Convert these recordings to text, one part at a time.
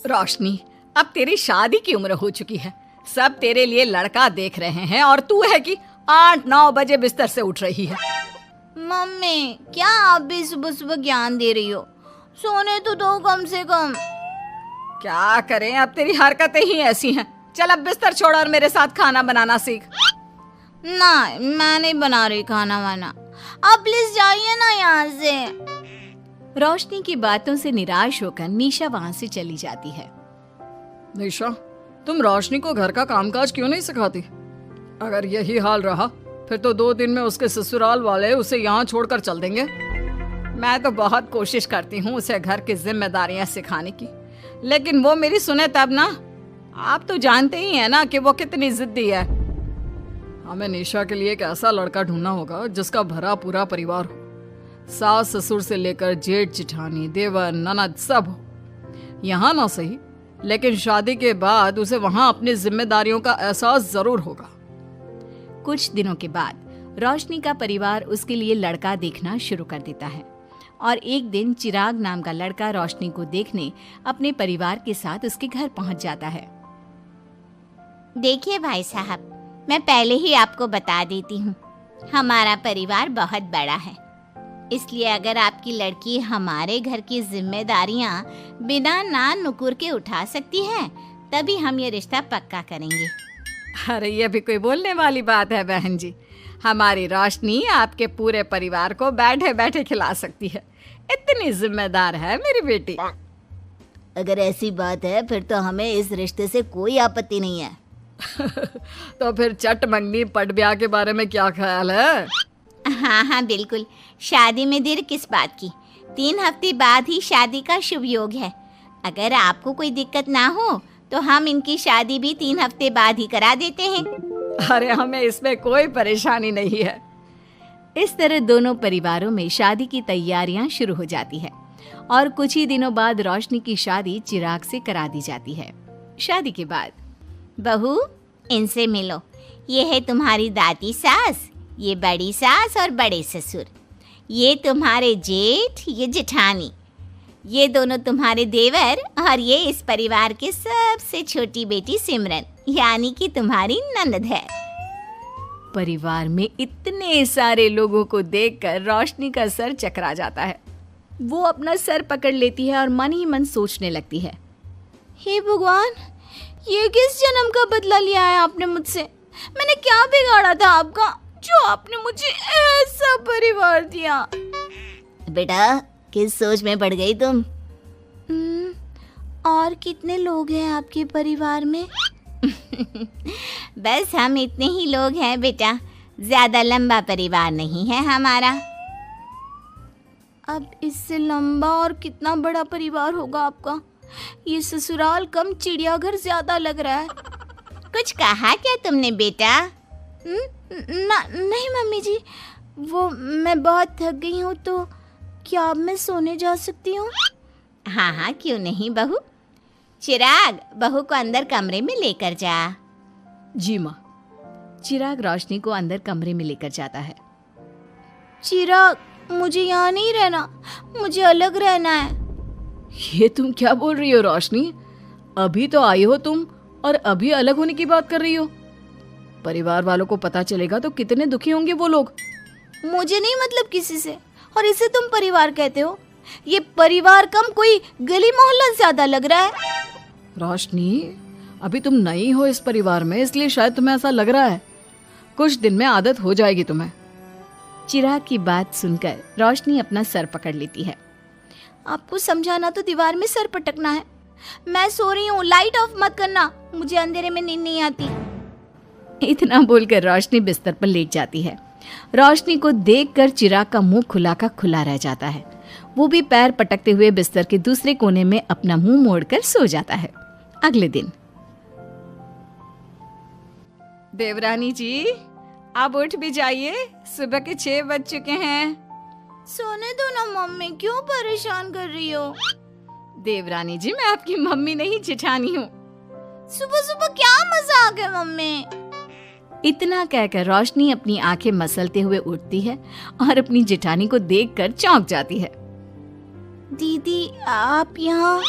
रोशनी, अब तेरी शादी की उम्र हो चुकी है। सब तेरे लिए लड़का देख रहे हैं और तू है कि 8-9 बजे बिस्तर से उठ रही है। मम्मी, क्या आप भी सुबह सुबह ज्ञान दे रही हो? सोने तो दो कम से कम। क्या करें, अब तेरी हरकतें ही ऐसी हैं। चल अब बिस्तर छोड़ और मेरे साथ खाना बनाना सीख। ना, मैं नहीं बना रही खाना वाना। आप प्लीज जाइए ना यहाँ से। रोशनी की बातों से निराश होकर निशा वहाँ से चली जाती है। निशा, तुम रोशनी को घर का कामकाज क्यों नहीं सिखाती? अगर यही हाल रहा फिर तो 2 दिन में उसके ससुराल वाले उसे यहाँ छोड़कर चल देंगे। मैं तो बहुत कोशिश करती हूँ उसे घर की जिम्मेदारियां सिखाने की, लेकिन वो मेरी सुने तब ना। आप तो जानते ही हैं ना कि वो कितनी जिद्दी है। हमें निशा के लिए एक ऐसा लड़का ढूंढना होगा जिसका भरा पूरा परिवार हो। सास ससुर से लेकर जेठ जिठानी देवर ननद सब हो। यहाँ ना सही, लेकिन शादी के बाद उसे वहाँ अपनी जिम्मेदारियों का एहसास जरूर होगा। कुछ दिनों के बाद रोशनी का परिवार उसके लिए लड़का देखना शुरू कर देता है और एक दिन चिराग नाम का लड़का रोशनी को देखने अपने परिवार के साथ उसके घर पहुंच जाता है। देखिए भाई साहब, मैं पहले ही आपको बता देती हूँ, हमारा परिवार बहुत बड़ा है, इसलिए अगर आपकी लड़की हमारे घर की जिम्मेदारियाँ बिना नान नुकुर के उठा सकती है तभी हम ये रिश्ता पक्का करेंगे। अरे ये भी कोई बोलने वाली बात है बहन जी। हमारी रोशनी आपके पूरे परिवार को बैठे बैठे खिला सकती है। इतनी जिम्मेदार है मेरी बेटी। अगर ऐसी बात है फिर तो हमें इस रिश्ते से कोई आपत्ति नहीं है। तो फिर चट मंगनी पट ब्याह के बारे में क्या ख्याल है? हाँ बिल्कुल, शादी में देर किस बात की। 3 हफ्ते बाद ही शादी का शुभ योग है। अगर आपको कोई दिक्कत ना हो तो हम इनकी शादी भी 3 हफ्ते बाद ही करा देते हैं। अरे हमें इसमें कोई परेशानी नहीं है। इस तरह दोनों परिवारों में शादी की तैयारियां शुरू हो जाती है और कुछ ही दिनों बाद रोशनी की शादी चिराग से करा दी जाती है। शादी के बाद, बहू इनसे मिलो, ये है तुम्हारी दादी सास, ये बड़ी सास और बड़े ससुर, ये तुम्हारे जेठ, ये जेठानी, ये दोनों तुम्हारे देवर और ये इस परिवार की सबसे छोटी बेटी सिमरन, यानी कि तुम्हारी ननद है। परिवार में इतने सारे लोगों को देखकर रोशनी का सर चकरा जाता है। वो अपना सर पकड़ लेती है और मन ही मन सोचने लगती है, हे भगवान, ये किस जन्म का बदला लिया है आपने मुझसे? मैंने क्या बिगाड़ा था आपका जो आपने मुझे ऐसा परिवार दिया? बेटा, किस सोच में पड़ गई तुम? और कितने लोग हैं आपके परिवार में? बस हम इतने ही लोग हैं बेटा, ज्यादा लंबा परिवार नहीं है हमारा। अब इससे लंबा और कितना बड़ा परिवार होगा आपका? ये ससुराल कम चिड़ियाघर ज्यादा लग रहा है। कुछ कहा क्या तुमने बेटा? नहीं मम्मी जी, वो मैं बहुत थक गई हूँ, तो क्या अब मैं सोने जा सकती हूँ? हाँ क्यों नहीं बहू। चिराग, बहू को अंदर कमरे में लेकर जा। जी माँ। चिराग रोशनी को अंदर कमरे में लेकर जाता है। चिराग, मुझे यहाँ नहीं रहना, मुझे अलग रहना है। ये तुम क्या बोल रही हो रोशनी? अभी तो आई हो तुम और अभी अलग होने की बात कर रही हो। परिवार वालों को पता चलेगा तो कितने दुखी होंगे वो लोग। मुझे नहीं मतलब किसी से, और इसे तुम परिवार कहते हो? ये परिवार कम कोई गली मोहल्ला ज्यादा लग रहा है। रोशनी, अभी तुम नई हो इस परिवार में, इसलिए शायद तुम्हें ऐसा लग रहा है। कुछ दिन में आदत हो जाएगी तुम्हें। चिराग की बात सुनकर रोशनी अपना सर पकड़ लेती है। आपको समझाना तो दीवार में सर पटकना है। मैं सो रही हूँ, लाइट ऑफ मत करना, मुझे अंधेरे में नींद नहीं आती। इतना बोलकर रोशनी बिस्तर पर लेट जाती है। रोशनी को देखकर चिराग का मुंह खुला का खुला रह जाता है। वो भी पैर पटकते हुए बिस्तर के दूसरे कोने में अपना मुंह मोड़कर सो जाता है। अगले दिन, देवरानी जी, आप उठ भी जाइए, सुबह के 6 बज चुके हैं। सोने दो ना मम्मी, क्यों परेशान कर रही हो? देवरानी जी, मैं आपकी मम्मी नहीं जेठानी हूँ। सुबह सुबह क्या मजाक है मम्मी? इतना कहकर रोशनी अपनी आंखें मसलते हुए उठती है और अपनी जेठानी को देखकर चौंक जाती है। दीदी, आप यहाँ?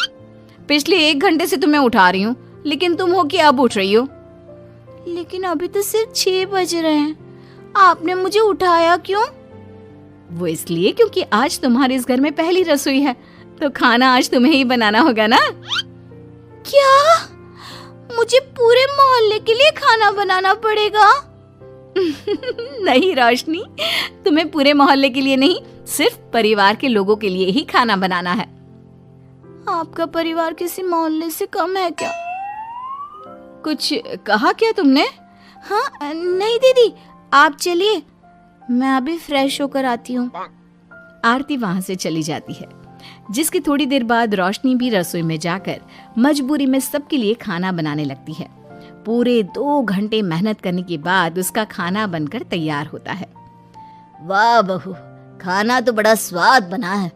पिछले 1 घंटे से तुम्हें उठा रही हूँ, लेकिन तुम हो कि अब उठ रही हो। लेकिन अभी तो सिर्फ 6 बज रहे हैं, आपने मुझे उठाया क्यों? वो इसलिए क्योंकि आज तुम्हारे इस घर में पहली रसोई है, तो खाना आज तुम्हें ही बनाना होगा ना। क्या? मुझे पूरे मोहल्ले के लिए खाना बनाना पड़ेगा? नहीं रोशनी, तुम्हें पूरे मोहल्ले के लिए नहीं, सिर्फ परिवार के लोगों के लिए ही खाना बनाना है। आपका परिवार किसी मोहल्ले से कम है क्या? कुछ कहा क्या तुमने? हाँ नहीं दीदी, आप चलिए, मैं अभी फ्रेश होकर आती हूँ। आरती वहां से चली जाती है, जिसकी थोड़ी देर बाद रोशनी भी रसोई में जाकर मजबूरी में सबके लिए खाना बनाने लगती है। पूरे 2 घंटे मेहनत करने के बाद उसका खाना बनकर तैयार होता है। वाह बहू, खाना तो बड़ा स्वाद बना है।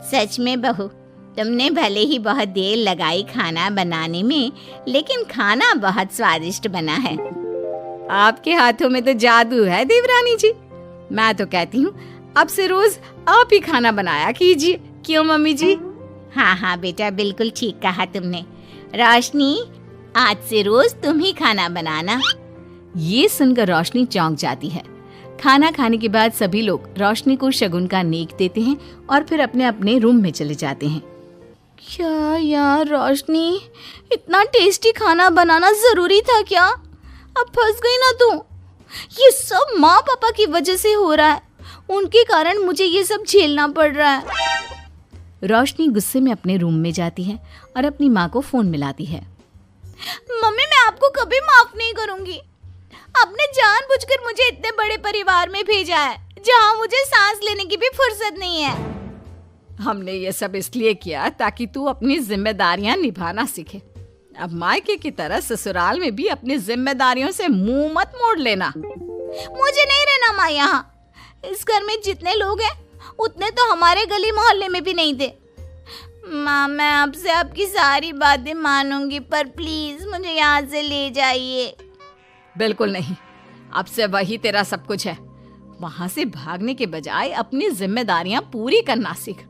सच में बहू, तुमने भले ही बहुत देर लगाई खाना बनाने में, लेकिन खाना बहुत स्वादिष्ट बना है। आपके हाथों में तो जादू है देवरानी जी। मैं तो कहती हूँ अब से रोज आप ही खाना बनाया कीजिए, क्यों मम्मी जी? हाँ हाँ बेटा, बिल्कुल ठीक कहा तुमने। रोशनी, आज से रोज तुम ही खाना बनाना। ये सुनकर रोशनी चौंक जाती है। खाना खाने के बाद सभी लोग रोशनी को शगुन का नेक देते हैं और फिर अपने अपने रूम में चले जाते हैं। क्या यार रोशनी, इतना टेस्टी खाना बनाना जरूरी था क्या? अब फंस गई ना तू। ये सब माँ पापा की वजह से हो रहा है, उनके कारण मुझे ये सब झेलना पड़ रहा है। रोशनी गुस्से में अपने रूम में जाती है और अपनी माँ को फोन मिलाती है। मम्मी, मैं आपको कभी माफ नहीं करूंगी। आपने जानबूझकर मुझे इतने बड़े परिवार में भेजा है, जहाँ मुझे सांस लेने की भी फुर्सत नहीं है। हमने ये सब इसलिए किया ताकि तू अपनी जिम्मेदारियां निभाना सीखे। अब मायके की तरह ससुराल में भी अपनी जिम्मेदारियों से मुंह मत मोड़ लेना। मुझे नहीं रहना माँ यहाँ। इस घर में जितने लोग हैं उतने तो हमारे गली मोहल्ले में भी नहीं थे। माँ, मैं आपसे आपकी सारी बातें मानूंगी, पर प्लीज मुझे यहाँ से ले जाइए। बिल्कुल नहीं, अब से वही तेरा सब कुछ है। वहां से भागने के बजाय अपनी जिम्मेदारियां पूरी करना सीख,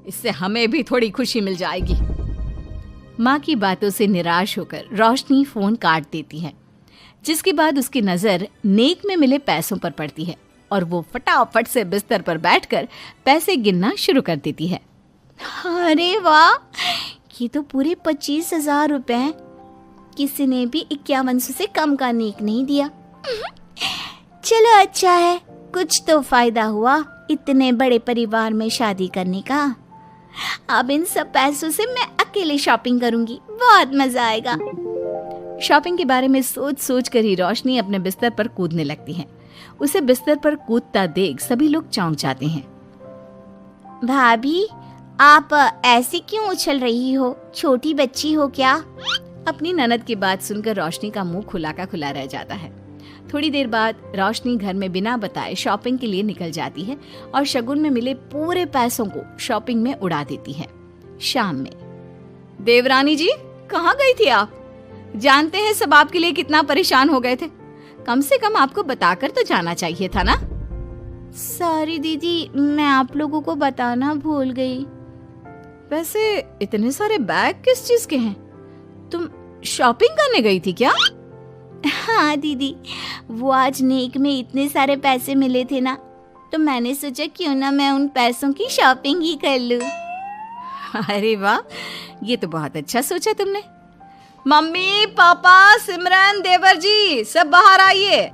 इससे हमें भी थोड़ी खुशी मिल जाएगी। माँ की बातों से निराश होकर रोशनी फोन काट देती है, जिसके बाद उसकी नजर नेक में मिले पैसों पर पड़ती है और वो फटाफट से बिस्तर पर बैठकर पैसे गिनना शुरू कर देती है। अरे वाह, ये तो पूरे 25,000 रुपए हैं। किसी ने भी 5100 से कम का नेक नहीं दिया। चलो अच्छा है, कुछ तो फायदा हुआ इतने बड़े परिवार में शादी करने का। अब इन सब पैसों से मैं अकेले शॉपिंग करूंगी, बहुत मजा आएगा। शॉपिंग के बारे में सोच सोच कर ही रोशनी अपने बिस्तर पर कूदने लगती है। उसे बिस्तर पर कूदता देख सभी लोग चौंक जाते हैं। भाभी, आप ऐसे क्यों उछल रही हो? छोटी बच्ची हो क्या? अपनी ननद की बात सुनकर रोशनी का मुंह खुला का खुला रह जाता है। थोड़ी देर बाद रोशनी घर में बिना बताए शॉपिंग के लिए निकल जाती है और शगुन में मिले पूरे पैसों को शॉपिंग में उड़ा देती है। शाम में, देवरानी जी कहाँ गई थी आप? जानते हैं सब आपके लिए कितना परेशान हो गए थे, कम से कम आपको बताकर तो जाना चाहिए था ना। सॉरी दीदी, मैं आप लोगों को बताना भूल गई। वैसे इतने सारे बैग किस चीज के हैं? तुम शॉपिंग करने गई थी क्या? हाँ दीदी, वो आज नेक में इतने सारे पैसे मिले थे ना, तो मैंने सोचा क्यों ना मैं उन पैसों की शॉपिंग ही कर लूं। अरे वाह, ये तो बहुत अच्छा सोचा तुमने। मम्मी, पापा, सिमरन, देवर जी, सब बाहर आइए।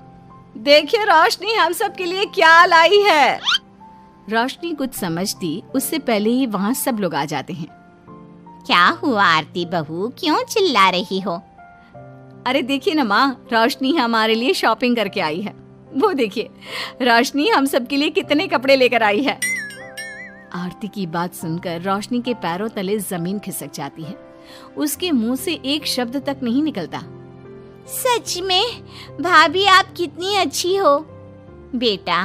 देखिए रोशनी हम सब के लिए क्या लाई है। रोशनी कुछ समझती उससे पहले ही वहाँ सब लोग आ जाते हैं। क्या हुआ आरती बहू, क्यों चिल्ला रही हो? अरे देखिए ना माँ, रोशनी हमारे लिए शॉपिंग करके आई है। वो देखिए, रोशनी हम सब के लिए कितने कपड़े लेकर आई है। आरती की बात सुनकर रोशनी के पैरों तले जमीन खिसक जाती है। उसके मुंह से एक शब्द तक नहीं निकलता। सच में भाभी, आप कितनी अच्छी हो। बेटा,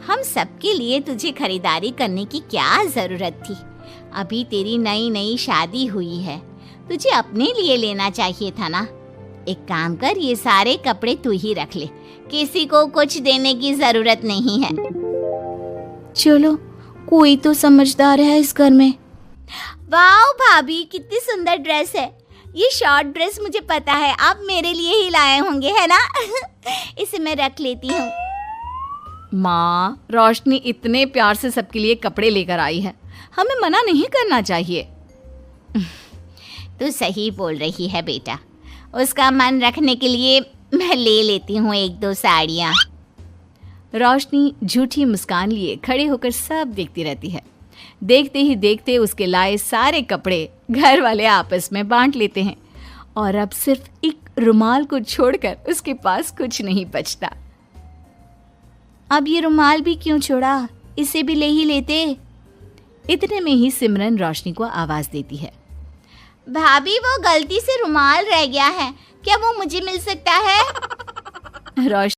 हम सबके लिए तुझे खरीदारी करने की क्या जरूरत थी? अभी तेरी नई नई शादी हुई है, तुझे अपने लिए लेना चाहिए था ना। एक काम कर, ये सारे कपड़े तू ही रख ले, किसी को कुछ देने की जरूरत नहीं है। चलो, कोई तो समझदार है इस घर में। वाओ भाभी, कितनी सुंदर ड्रेस है। ये शॉर्ट ड्रेस मुझे पता है आप मेरे लिए ही लाए होंगे, है ना? इसे मैं रख लेती हूँ। माँ, रोशनी इतने प्यार से सबके लिए कपड़े लेकर आई है, हमें मना नहीं करना चाहिए। तू सही बोल रही है बेटा, उसका मन रखने के लिए मैं ले लेती हूँ 1-2 साड़ियाँ। रोशनी झूठी मुस्कान लिए खड़े होकर सब देखती रहती है। देखते ही देखते उसके लाए सारे कपड़े घर वाले आपस में बांट लेते हैं और अब सिर्फ एक रुमाल को छोड़कर उसके पास कुछ नहीं बचता। अब ये रुमाल भी क्यों छोड़ा, इसे भी ले ही लेते। इतने में ही सिमरन रोशनी को आवाज देती है। भाभी, वो गलती से रुमाल रह गया है, क्या वो मुझे मिल सकता है? रोशनी